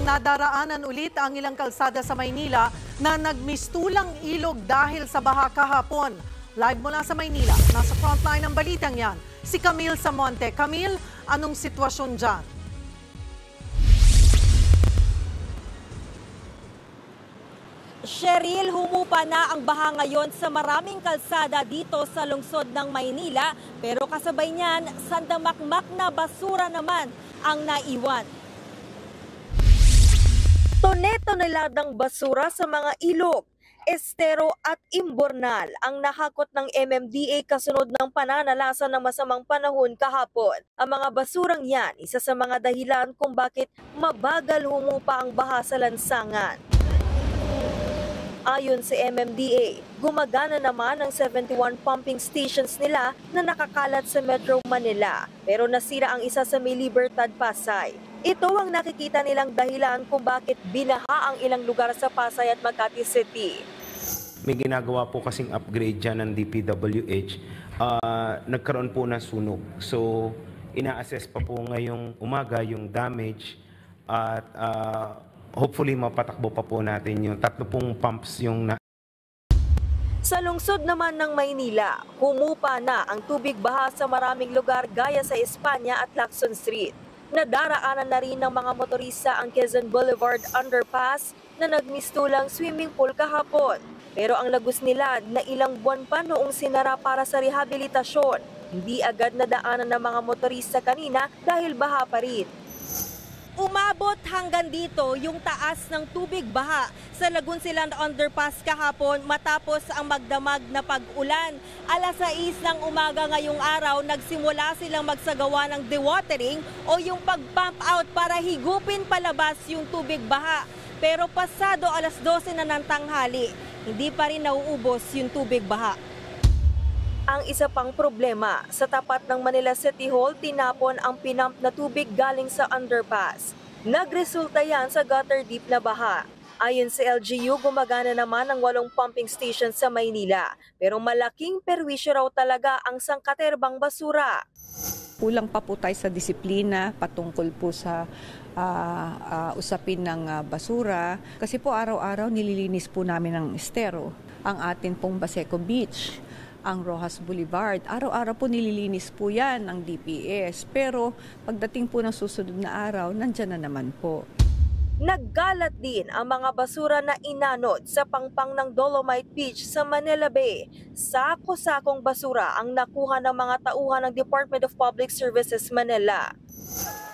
nadaraanan ulit ang ilang kalsada sa Maynila na nagmistulang ilog dahil sa baha kahapon. Live mula sa Maynila, nasa frontline ng balitang yan, si Camille Samonte. Camille, anong sitwasyon dyan? Cheryl, humupa na ang baha ngayon sa maraming kalsada dito sa lungsod ng Maynila, pero kasabay niyan, sandamakmak na basura naman ang naiwan. Tone-toneladang basura sa mga ilog, estero at imbornal ang nahakot ng MMDA kasunod ng pananalasa ng masamang panahon kahapon. Ang mga basurang yan, isa sa mga dahilan kung bakit mabagal humupa ang baha sa lansangan. Ayon sa MMDA, gumagana naman ang 71 pumping stations nila na nakakalat sa Metro Manila, pero nasira ang isa sa May Libertad, Pasay. Ito ang nakikita nilang dahilan kung bakit binaha ang ilang lugar sa Pasay at Makati City. May ginagawa po kasing upgrade dyan ng DPWH. Nagkaroon po ng sunog. So, ina-assess pa po ngayong umaga yung damage at hopefully mapatakbo pa po natin yung 3 pumps yung Sa lungsod naman ng Maynila, humupa na ang tubig baha sa maraming lugar gaya sa Espanya at Lacson Street. Nadaraanan na rin ng mga motorista ang Quezon Boulevard Underpass na nagmistulang swimming pool kahapon. Pero ang lagos nila na ilang buwan pa noong sinara para sa rehabilitasyon. Hindi agad nadaanan ng mga motorista kanina dahil baha pa rin. Umabot hanggang dito yung taas ng tubig baha sa Lagunsilan Underpass kahapon matapos ang magdamag na pag-ulan. Alas 6 ng umaga ngayong araw, nagsimula silang magsagawa ng dewatering o yung pag-pump out para higupin palabas yung tubig baha. Pero pasado alas 12 na ng tanghali, hindi pa rin nauubos yung tubig baha. Ang isa pang problema, sa tapat ng Manila City Hall, tinapon ang pinump na tubig galing sa underpass. Nagresulta yan sa gutter deep na baha. Ayon sa LGU, gumagana naman ang 8 pumping stations sa Maynila. Pero malaking perwisyo raw talaga ang sangkaterbang basura. Kulang pa po tayo sa disiplina patungkol po sa usapin ng basura. Kasi po araw-araw nililinis po namin ang estero, ang atin pong Baseco Beach, ang Rojas Boulevard. Araw-araw po nililinis po yan ng DPS. Pero pagdating po ng susunod na araw, nandyan na naman po. Naggalat din ang mga basura na inanod sa pangpang ng Dolomite Beach sa Manila Bay. Sako-sakong basura ang nakuha ng mga tauhan ng Department of Public Services Manila.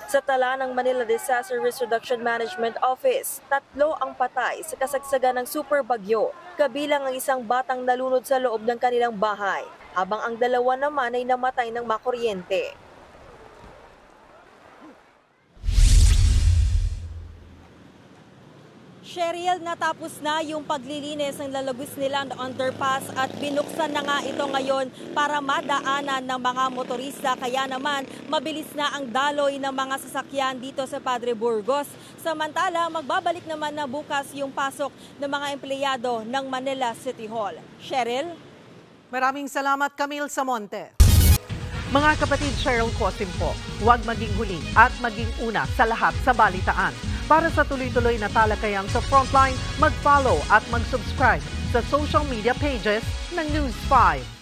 Sa tala ng Manila Disaster Risk Reduction Management Office, 3 ang patay sa kasagsagan ng super bagyo, kabilang ang isang batang nalunod sa loob ng kanilang bahay, habang ang 2 naman ay namatay ng makuryente. Cheryl, natapos na yung paglilinis ng Lagunsilan Underpass at binuksan na nga ito ngayon para madaanan ng mga motorista. Kaya naman, mabilis na ang daloy ng mga sasakyan dito sa Padre Burgos. Samantala, magbabalik naman na bukas yung pasok ng mga empleyado ng Manila City Hall. Cheryl? Maraming salamat, Camille Samonte. Mga kapatid, Cheryl Cosim po, huwag maging huli at maging una sa lahat sa balitaan. Para sa tuloy-tuloy na talakayan sa Frontline, mag-follow at mag-subscribe sa social media pages ng News 5.